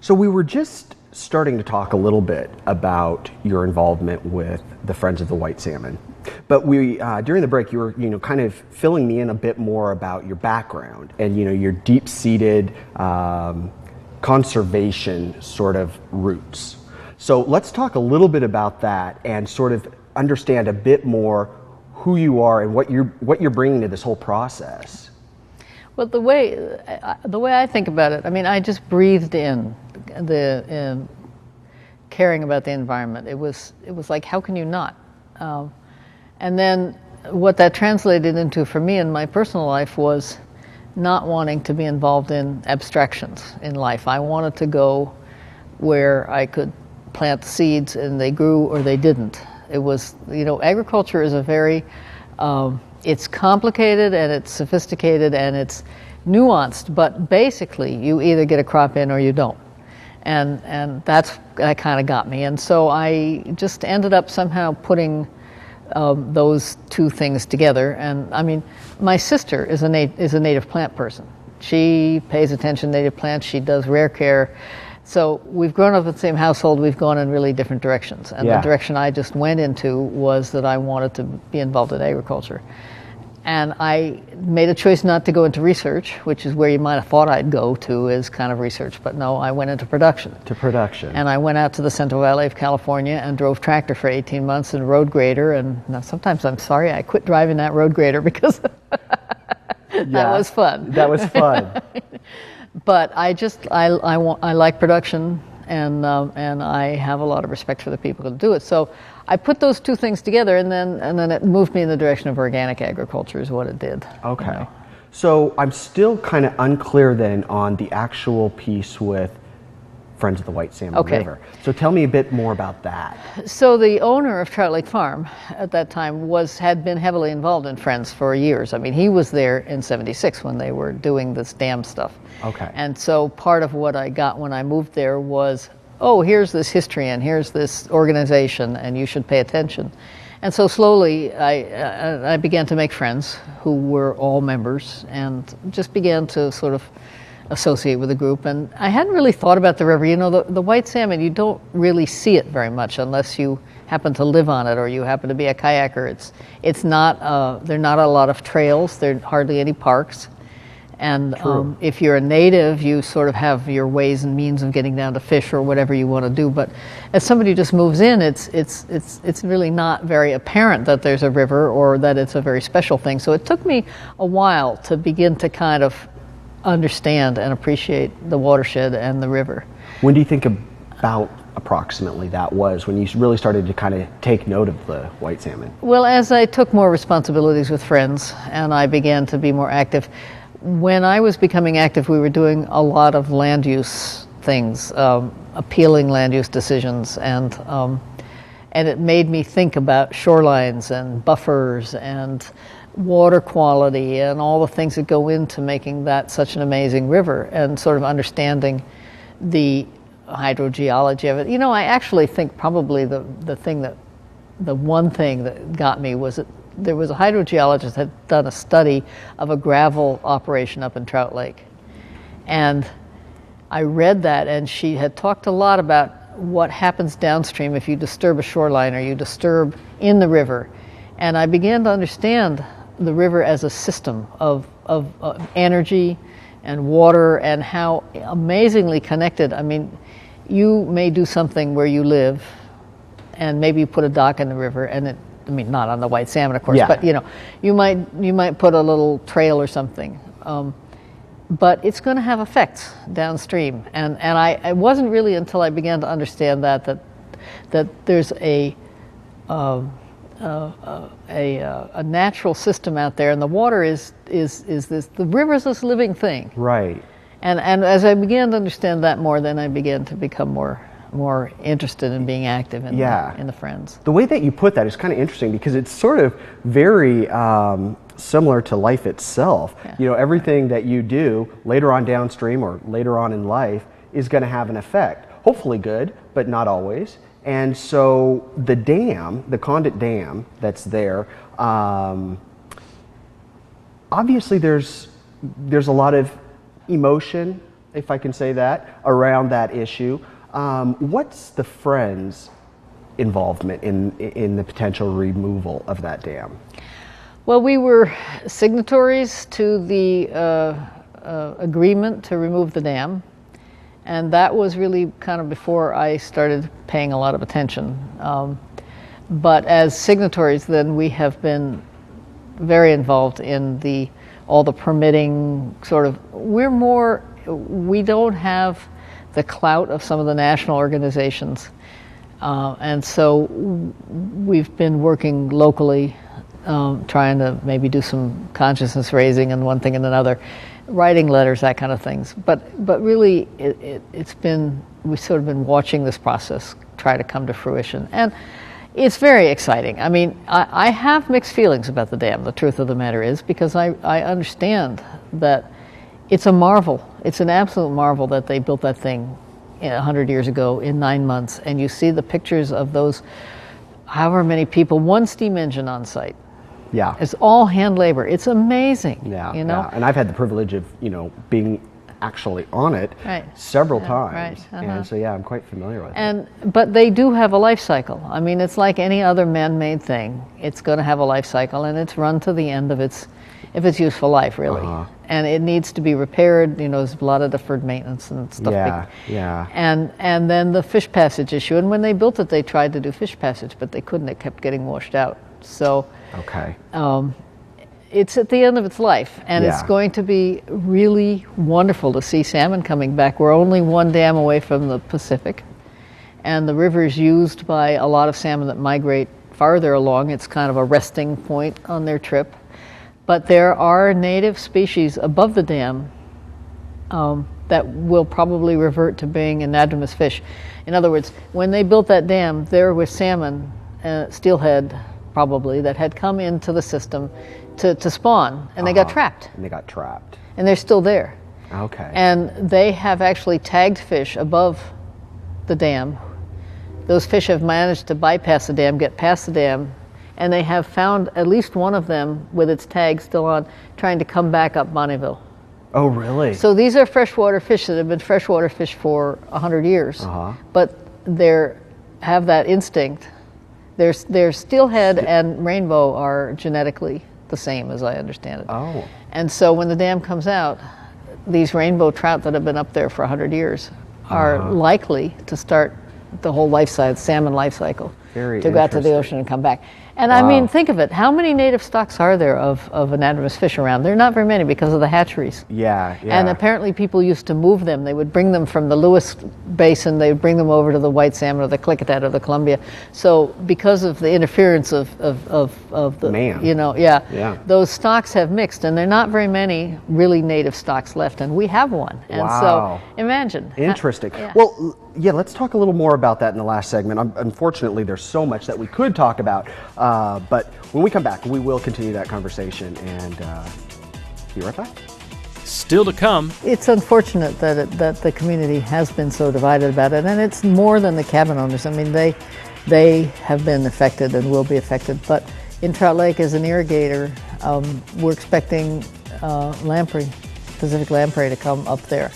So we were just starting to talk a little bit about your involvement with the Friends of the White Salmon, but we during the break you were kind of filling me in a bit more about your background and your deep-seated conservation sort of roots. So let's talk a little bit about that and sort of understand a bit more who you are and what you're bringing to this whole process. Well, the way I think about it, I mean, I just breathed in the caring about the environment. It was like, how can you not? And then what that translated into for me in my personal life was not wanting to be involved in abstractions in life. I wanted to go where I could plant seeds and they grew or they didn't. It was, agriculture is a very, it's complicated and it's sophisticated and it's nuanced, but basically you either get a crop in or you don't. And that kind of got me. And so I just ended up somehow putting those two things together. And I mean, my sister is a native plant person. She pays attention to native plants. She does rare care. So we've grown up in the same household. We've gone in really different directions. And the direction I just went into was that I wanted to be involved in agriculture. And I made a choice not to go into research, which is where you might have thought I'd go to, is kind of research. But no, I went into production. To production. And I went out to the Central Valley of California and drove tractor for 18 months and road grader. And now sometimes I'm sorry I quit driving that road grader because that was fun. That was fun. But I like production, and I have a lot of respect for the people who do it. So I put those two things together, and then it moved me in the direction of organic agriculture is what it did. Okay. So I'm still kind of unclear then on the actual piece with Friends of the White Salmon River. So tell me a bit more about that. So the owner of Trout Lake Farm at that time had been heavily involved in Friends for years. I mean, he was there in '76 when they were doing this dam stuff. Okay. And so part of what I got when I moved there was, oh, here's this history and here's this organization and you should pay attention. And so slowly I began to make friends who were all members and just began to sort of associate with the group. And I hadn't really thought about the river. The white salmon, you don't really see it very much unless you happen to live on it or you happen to be a kayaker. It's not, there are not a lot of trails. There are hardly any parks. And if you're a native, you sort of have your ways and means of getting down to fish or whatever you want to do. But as somebody who just moves in, it's really not very apparent that there's a river or that it's a very special thing. So it took me a while to begin to kind of understand and appreciate the watershed and the river. When do you think about approximately that was when you really started to kind of take note of the white salmon? Well, as I took more responsibilities with Friends and I began to be more active, when I was becoming active, we were doing a lot of land use things, appealing land use decisions, and it made me think about shorelines and buffers and water quality and all the things that go into making that such an amazing river, and sort of understanding the hydrogeology of it. I actually think probably the one thing that got me was that there was a hydrogeologist that had done a study of a gravel operation up in Trout Lake. And I read that, and she had talked a lot about what happens downstream if you disturb a shoreline or you disturb in the river. And I began to understand the river as a system of energy and water and how amazingly connected. I mean, you may do something where you live and maybe you put a dock in the river and not on the white salmon, of course, but you might put a little trail or something. But it's going to have effects downstream. And it wasn't really until I began to understand that there's a natural system out there, and the water is the river's this living thing. Right. And as I began to understand that more, then I began to become more interested in being active in the Friends. The way that you put that is kind of interesting because it's sort of very similar to life itself. Yeah. Everything that you do later on downstream or later on in life is going to have an effect. Hopefully good, but not always. And so the dam, the Condit Dam that's there, obviously there's a lot of emotion, if I can say that, around that issue. What's the Friends' involvement in the potential removal of that dam? Well, we were signatories to the agreement to remove the dam, and that was really kind of before I started paying a lot of attention. But as signatories, then we have been very involved in all the permitting sort of. We don't have the clout of some of the national organizations, and so we've been working locally, trying to maybe do some consciousness raising and one thing and another, writing letters, that kind of things. But really, we've sort of been watching this process try to come to fruition, and it's very exciting. I mean, I have mixed feelings about the dam, the truth of the matter is, because I understand that it's a marvel. It's an absolute marvel that they built that thing 100 years ago in 9 months, and you see the pictures of those, however many people, one steam engine on site. Yeah. It's all hand labor. It's amazing. Yeah. You know? Yeah. And I've had the privilege of, being actually on it several times. Right. And so, yeah, I'm quite familiar with it. But they do have a life cycle. I mean, it's like any other man-made thing. It's going to have a life cycle, and it's run to the end of its useful life, really. And it needs to be repaired. There's a lot of deferred maintenance and stuff. Yeah. And then the fish passage issue. And when they built it, they tried to do fish passage, but they couldn't. It kept getting washed out. So okay. It's at the end of its life, and it's going to be really wonderful to see salmon coming back. We're only one dam away from the Pacific, and the river is used by a lot of salmon that migrate farther along. It's kind of a resting point on their trip. But there are native species above the dam that will probably revert to being anadromous fish. In other words, when they built that dam, there was salmon, steelhead probably, that had come into the system to spawn, and they got trapped. And they're still there. Okay. And they have actually tagged fish above the dam. Those fish have managed to bypass the dam, get past the dam, and they have found at least one of them with its tag still on, trying to come back up Bonneville. Oh, really? So these are freshwater fish that have been freshwater fish for 100 years, but they have that instinct. Their steelhead and rainbow are genetically the same, as I understand it. Oh. And so when the dam comes out, these rainbow trout that have been up there for 100 years are likely to start the whole salmon life cycle, to go out to the ocean and come back. And I mean, think of it. How many native stocks are there of anadromous fish around? There are not very many because of the hatcheries. Yeah. And apparently people used to move them. They would bring them from the Lewis Basin. They would bring them over to the White Salmon or the Klickitat or the Columbia. So because of the interference of the, man. Those stocks have mixed, and there are not very many really native stocks left, and we have one. And so imagine. Interesting. Well, let's talk a little more about that in the last segment. Unfortunately, there's so much that we could talk about. But when we come back, we will continue that conversation and be right back. Still to come. It's unfortunate that the community has been so divided about it, and it's more than the cabin owners. I mean, they have been affected and will be affected. But in Trout Lake, as an irrigator, we're expecting lamprey, Pacific lamprey, to come up there.